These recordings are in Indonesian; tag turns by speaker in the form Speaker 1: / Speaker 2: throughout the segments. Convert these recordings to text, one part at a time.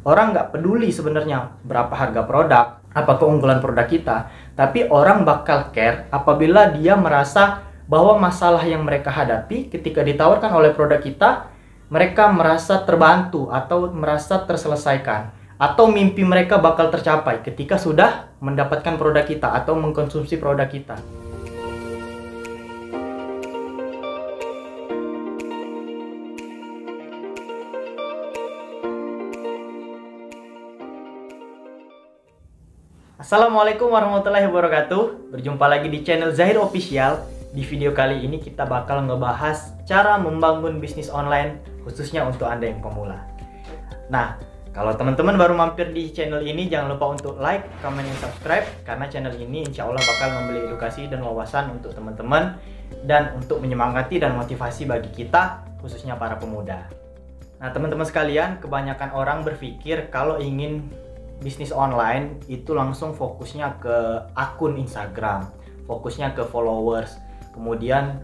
Speaker 1: Orang nggak peduli sebenarnya berapa harga produk, apa keunggulan produk kita, tapi orang bakal care apabila dia merasa bahwa masalah yang mereka hadapi ketika ditawarkan oleh produk kita, mereka merasa terbantu atau merasa terselesaikan, atau mimpi mereka bakal tercapai ketika sudah mendapatkan produk kita atau mengkonsumsi produk kita. Assalamualaikum warahmatullahi wabarakatuh. Berjumpa lagi di channel Zahir Official. Di video kali ini kita bakal ngebahas cara membangun bisnis online khususnya untuk Anda yang pemula. Nah, kalau teman-teman baru mampir di channel ini, jangan lupa untuk like, comment, dan subscribe, karena channel ini insya Allah bakal memberi edukasi dan wawasan untuk teman-teman dan untuk menyemangati dan motivasi bagi kita, khususnya para pemuda. Nah, teman-teman sekalian, kebanyakan orang berpikir kalau ingin bisnis online itu langsung fokusnya ke akun Instagram, fokusnya ke followers, kemudian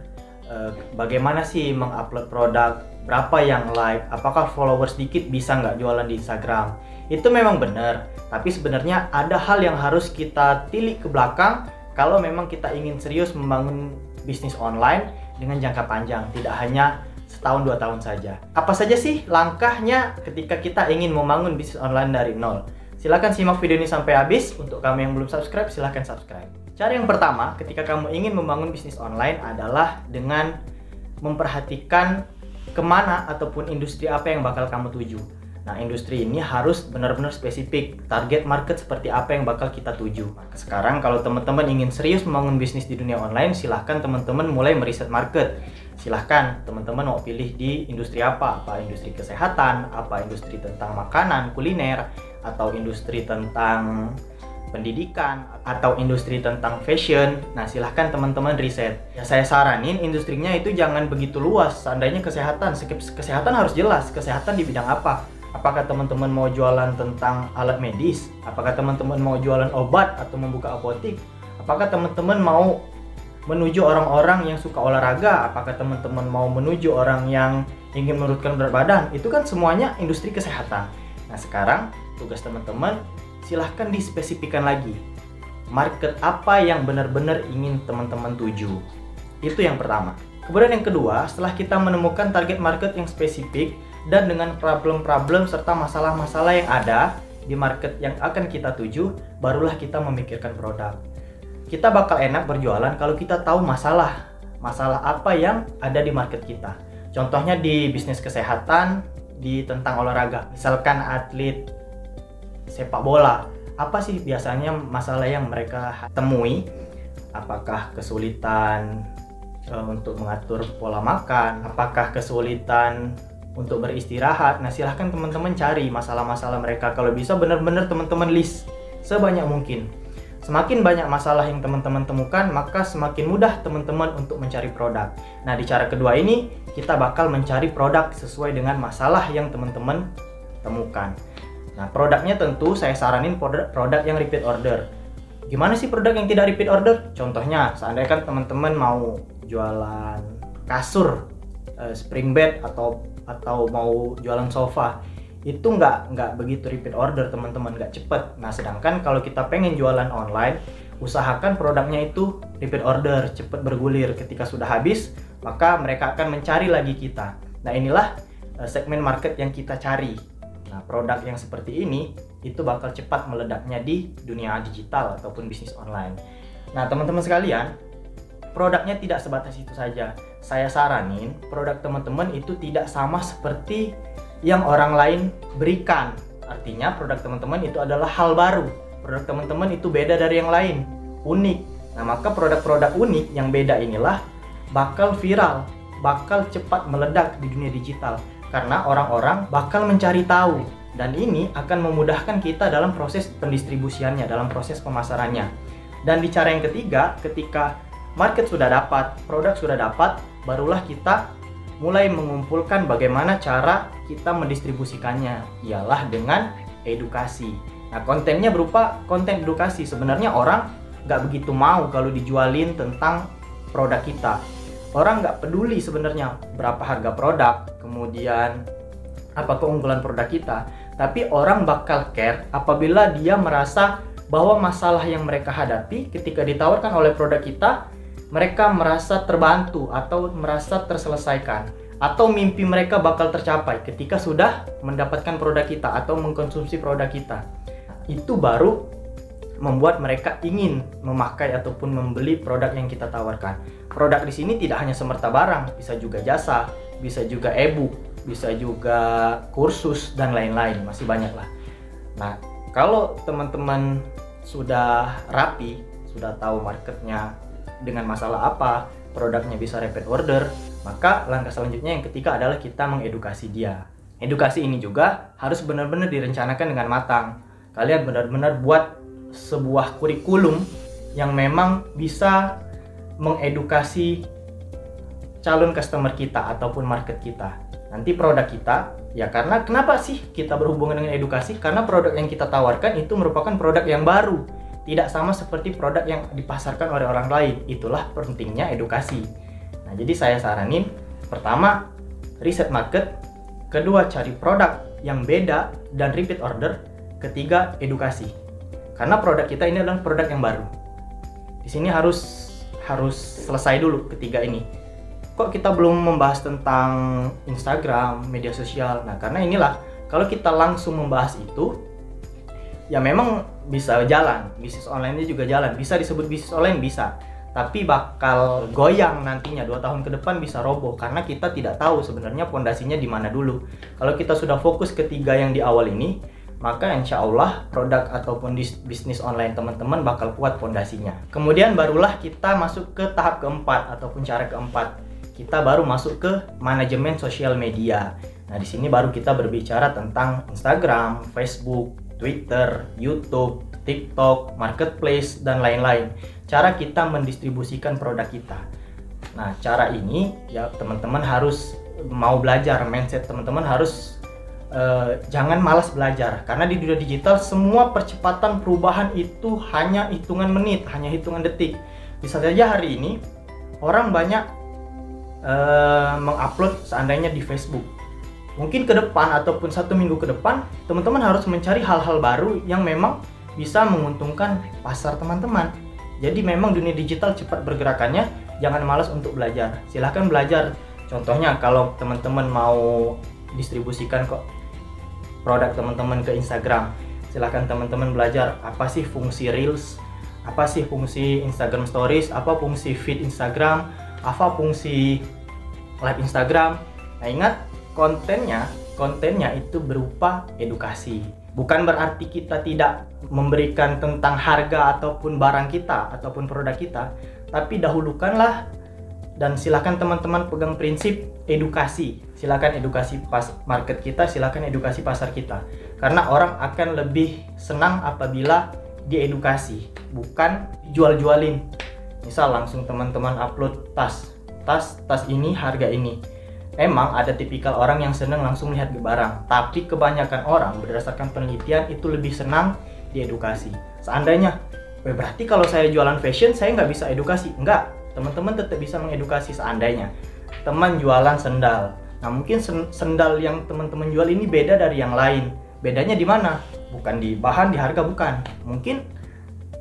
Speaker 1: bagaimana sih mengupload produk, berapa yang like, apakah followers dikit bisa nggak jualan di Instagram. Itu memang benar, tapi sebenarnya ada hal yang harus kita tilik ke belakang kalau memang kita ingin serius membangun bisnis online dengan jangka panjang, tidak hanya setahun 2 tahun saja. Apa saja sih langkahnya ketika kita ingin membangun bisnis online dari nol? Silahkan simak video ini sampai habis. Untuk kamu yang belum subscribe, silahkan subscribe. Cara yang pertama ketika kamu ingin membangun bisnis online adalah dengan memperhatikan kemana ataupun industri apa yang bakal kamu tuju. Nah, industri ini harus benar-benar spesifik, target market seperti apa yang bakal kita tuju. Sekarang kalau teman-teman ingin serius membangun bisnis di dunia online, silahkan teman-teman mulai meriset market. Silahkan teman-teman mau pilih di industri apa industri kesehatan, apa industri tentang makanan, kuliner, atau industri tentang pendidikan, atau industri tentang fashion. Nah, silahkan teman-teman riset. Ya, saya saranin industrinya itu jangan begitu luas. Seandainya kesehatan harus jelas, kesehatan di bidang apa. Apakah teman-teman mau jualan tentang alat medis? Apakah teman-teman mau jualan obat atau membuka apotik? Apakah teman-teman mau menuju orang-orang yang suka olahraga? Apakah teman-teman mau menuju orang yang ingin menurunkan berat badan? Itu kan semuanya industri kesehatan. Nah, sekarang tugas teman-teman silahkan dispesifikan lagi. Market apa yang benar-benar ingin teman-teman tuju? Itu yang pertama. Kemudian yang kedua, setelah kita menemukan target market yang spesifik dan dengan problem-problem serta masalah-masalah yang ada di market yang akan kita tuju, barulah kita memikirkan produk. Kita bakal enak berjualan kalau kita tahu masalah apa yang ada di market kita. Contohnya di bisnis kesehatan, di tentang olahraga. Misalkan atlet sepak bola, apa sih biasanya masalah yang mereka temui? Apakah kesulitan untuk mengatur pola makan? Apakah kesulitan untuk beristirahat? Nah, silahkan teman-teman cari masalah-masalah mereka. Kalau bisa benar-benar teman-teman list sebanyak mungkin. Semakin banyak masalah yang teman-teman temukan, maka semakin mudah teman-teman untuk mencari produk. Nah, di cara kedua ini, kita bakal mencari produk sesuai dengan masalah yang teman-teman temukan. Nah, produknya tentu saya saranin produk yang repeat order. Gimana sih produk yang tidak repeat order? Contohnya, seandainya kan teman-teman mau jualan kasur, spring bed, atau mau jualan sofa, itu nggak begitu repeat order teman-teman, nggak cepet. Nah, sedangkan kalau kita pengen jualan online, usahakan produknya itu repeat order, cepet bergulir. Ketika sudah habis, maka mereka akan mencari lagi kita. Nah, inilah segmen market yang kita cari. Nah, produk yang seperti ini itu bakal cepat meledaknya di dunia digital ataupun bisnis online. Nah, teman-teman sekalian, produknya tidak sebatas itu saja. Saya saranin produk teman-teman itu tidak sama seperti yang orang lain berikan. Artinya produk teman-teman itu adalah hal baru. Produk teman-teman itu beda dari yang lain, unik. Nah, maka produk-produk unik yang beda inilah bakal viral, bakal cepat meledak di dunia digital. Karena orang-orang bakal mencari tahu. Dan ini akan memudahkan kita dalam proses pendistribusiannya, dalam proses pemasarannya. Dan di cara yang ketiga, ketika market sudah dapat, produk sudah dapat, barulah kita mulai mengumpulkan bagaimana cara kita mendistribusikannya, ialah dengan edukasi. Nah, kontennya berupa konten edukasi. Sebenarnya orang nggak begitu mau kalau dijualin tentang produk kita. Orang nggak peduli sebenarnya berapa harga produk, kemudian apa keunggulan produk kita, Tapi orang bakal care apabila dia merasa bahwa masalah yang mereka hadapi ketika ditawarkan oleh produk kita, mereka merasa terbantu atau merasa terselesaikan. Atau mimpi mereka bakal tercapai ketika sudah mendapatkan produk kita atau mengkonsumsi produk kita. Itu baru membuat mereka ingin memakai ataupun membeli produk yang kita tawarkan. Produk di sini tidak hanya semerta barang, bisa juga jasa, bisa juga e-book, bisa juga kursus dan lain-lain, masih banyak lah. Nah, kalau teman-teman sudah rapi, sudah tahu marketnya dengan masalah apa, produknya bisa repeat order, maka langkah selanjutnya yang ketiga adalah kita mengedukasi dia. Edukasi ini juga harus benar-benar direncanakan dengan matang. Kalian benar-benar buat sebuah kurikulum yang memang bisa mengedukasi calon customer kita ataupun market kita. Nanti produk kita, ya karena kenapa sih kita berhubungan dengan edukasi? Karena produk yang kita tawarkan itu merupakan produk yang baru, tidak sama seperti produk yang dipasarkan oleh orang lain. Itulah pentingnya edukasi. Nah, jadi saya saranin, pertama, riset market, kedua, cari produk yang beda dan repeat order, ketiga, edukasi. Karena produk kita ini adalah produk yang baru. Di sini harus selesai dulu ketiga ini. Kok kita belum membahas tentang Instagram, media sosial? Nah, karena inilah, kalau kita langsung membahas itu, ya memang bisa jalan, bisnis online-nya juga jalan, bisa disebut bisnis online, bisa, tapi bakal goyang nantinya 2 tahun ke depan, bisa roboh karena kita tidak tahu sebenarnya pondasinya di mana dulu. Kalau kita sudah fokus ketiga yang di awal ini, maka insya Allah produk ataupun bisnis online teman-teman bakal kuat pondasinya. Kemudian barulah kita masuk ke tahap keempat ataupun cara keempat. Kita baru masuk ke manajemen sosial media. Nah, di sini baru kita berbicara tentang Instagram, Facebook, Twitter, YouTube, TikTok, Marketplace, dan lain-lain. Cara kita mendistribusikan produk kita. Nah, cara ini ya teman-teman harus mau belajar, mindset teman-teman harus jangan malas belajar. Karena di dunia digital semua percepatan perubahan itu hanya hitungan menit, hanya hitungan detik. Bisa saja hari ini orang banyak mengupload seandainya di Facebook. Mungkin ke depan ataupun 1 minggu ke depan, teman-teman harus mencari hal-hal baru yang memang bisa menguntungkan pasar teman-teman. Jadi memang dunia digital cepat bergerakannya, jangan malas untuk belajar. Silahkan belajar. Contohnya kalau teman-teman mau distribusikan kok produk teman-teman ke Instagram, silahkan teman-teman belajar apa sih fungsi Reels, apa sih fungsi Instagram Stories, apa fungsi feed Instagram, apa fungsi live Instagram. Nah, ingat, kontennya itu berupa edukasi. Bukan berarti kita tidak memberikan tentang harga ataupun barang kita ataupun produk kita, tapi dahulukanlah dan silakan teman-teman pegang prinsip edukasi. Silakan edukasi market kita, silakan edukasi pasar kita. Karena orang akan lebih senang apabila diedukasi, bukan jual-jualin. Misal langsung teman-teman upload tas ini harga ini. Emang ada tipikal orang yang senang langsung melihat barang, tapi kebanyakan orang berdasarkan penelitian itu lebih senang diedukasi. Seandainya, berarti kalau saya jualan fashion saya nggak bisa edukasi? Enggak, teman-teman tetap bisa mengedukasi. Seandainya teman jualan sendal, nah mungkin sendal yang teman-teman jual ini beda dari yang lain. Bedanya di mana? Bukan di bahan, di harga, bukan. Mungkin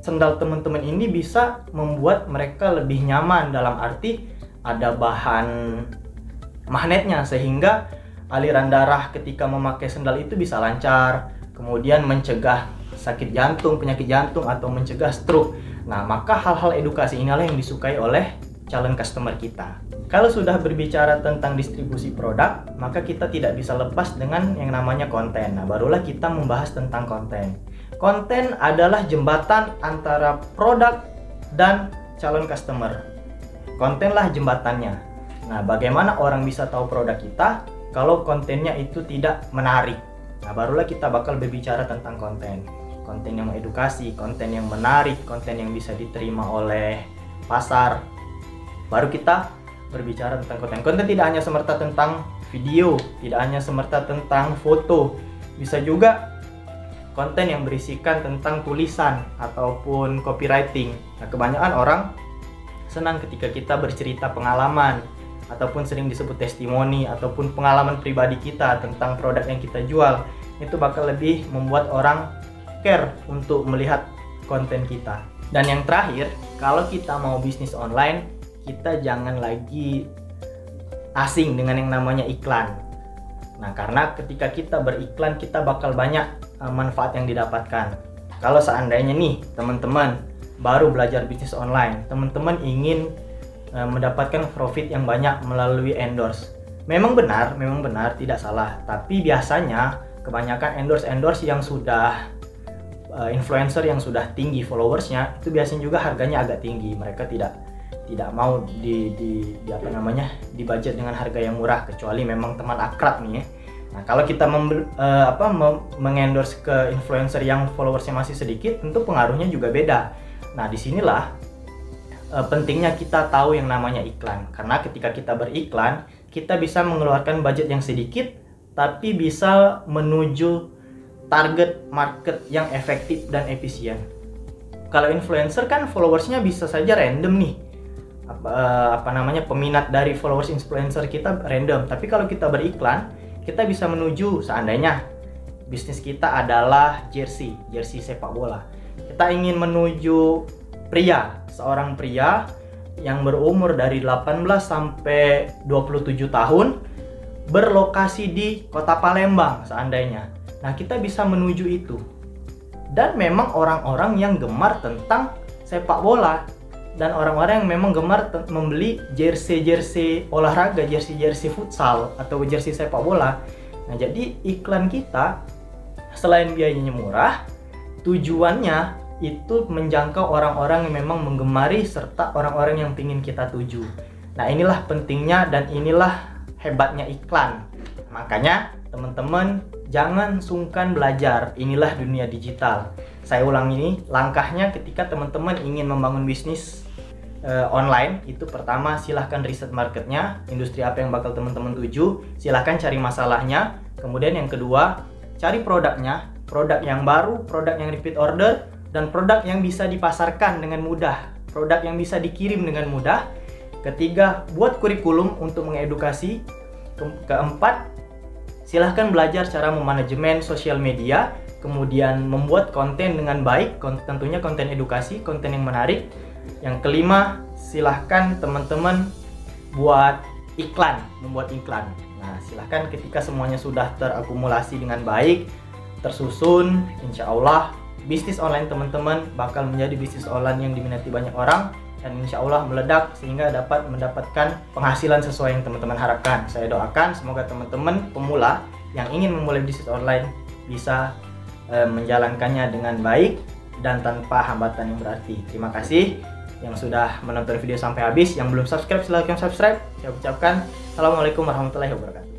Speaker 1: sendal teman-teman ini bisa membuat mereka lebih nyaman, dalam arti ada bahan magnetnya sehingga aliran darah ketika memakai sendal itu bisa lancar, kemudian mencegah sakit jantung, penyakit jantung, atau mencegah stroke. Nah, maka hal-hal edukasi inilah yang disukai oleh calon customer kita. Kalau sudah berbicara tentang distribusi produk, maka kita tidak bisa lepas dengan yang namanya konten. Nah, barulah kita membahas tentang konten. Konten adalah jembatan antara produk dan calon customer. Kontenlah jembatannya. Nah, bagaimana orang bisa tahu produk kita kalau kontennya itu tidak menarik? Nah, barulah kita bakal berbicara tentang konten. Konten yang mengedukasi, konten yang menarik, konten yang bisa diterima oleh pasar. Baru kita berbicara tentang konten. Konten tidak hanya semerta tentang video, tidak hanya semerta tentang foto. Bisa juga konten yang berisikan tentang tulisan ataupun copywriting. Nah, kebanyakan orang senang ketika kita bercerita pengalaman, ataupun sering disebut testimoni, ataupun pengalaman pribadi kita tentang produk yang kita jual. itu bakal lebih membuat orang care untuk melihat konten kita. Dan yang terakhir, kalau kita mau bisnis online, kita jangan lagi asing dengan yang namanya iklan. Nah, karena ketika kita beriklan, kita bakal banyak manfaat yang didapatkan. Kalau seandainya nih teman-teman baru belajar bisnis online, teman-teman ingin mendapatkan profit yang banyak melalui endorse. Memang benar, tidak salah. Tapi biasanya kebanyakan endorse yang sudah influencer yang sudah tinggi followersnya, itu biasanya juga harganya agak tinggi. Mereka tidak mau dibudget dengan harga yang murah, kecuali memang teman akrab nih ya. Nah, kalau kita mengendorse ke influencer yang followersnya masih sedikit, tentu pengaruhnya juga beda. Nah, disinilah pentingnya kita tahu yang namanya iklan. Karena ketika kita beriklan, kita bisa mengeluarkan budget yang sedikit, tapi bisa menuju target market yang efektif dan efisien. Kalau influencer kan followersnya bisa saja random nih. Peminat dari followers influencer kita random. Tapi kalau kita beriklan, kita bisa menuju, seandainya bisnis kita adalah jersey sepak bola. Kita ingin menuju seorang pria yang berumur dari 18 sampai 27 tahun, berlokasi di Kota Palembang seandainya. Nah, kita bisa menuju itu. Dan memang orang-orang yang gemar tentang sepak bola, dan orang-orang yang memang gemar membeli jersey olahraga, jersey futsal atau jersey sepak bola. Nah, jadi iklan kita selain biayanya murah, tujuannya itu menjangkau orang-orang yang memang menggemari serta orang-orang yang ingin kita tuju. Nah, inilah pentingnya dan inilah hebatnya iklan. Makanya teman-teman jangan sungkan belajar. Inilah dunia digital. Saya ulang ini, langkahnya ketika teman-teman ingin membangun bisnis online, itu pertama silahkan riset marketnya, industri apa yang bakal teman-teman tuju, silahkan cari masalahnya. Kemudian yang kedua, cari produknya, produk yang baru, produk yang repeat order, dan produk yang bisa dipasarkan dengan mudah, produk yang bisa dikirim dengan mudah. Ketiga, buat kurikulum untuk mengedukasi. Keempat, silahkan belajar cara memanajemen sosial media, kemudian membuat konten dengan baik, tentunya konten edukasi, konten yang menarik. Yang kelima, silahkan teman-teman membuat iklan. Nah, silahkan ketika semuanya sudah terakumulasi dengan baik, tersusun, insya Allah bisnis online teman-teman bakal menjadi bisnis online yang diminati banyak orang, dan insya Allah meledak sehingga dapat mendapatkan penghasilan sesuai yang teman-teman harapkan. Saya doakan semoga teman-teman pemula yang ingin memulai bisnis online bisa menjalankannya dengan baik dan tanpa hambatan yang berarti. Terima kasih yang sudah menonton video sampai habis. Yang belum subscribe silahkan subscribe. Saya ucapkan Assalamualaikum warahmatullahi wabarakatuh.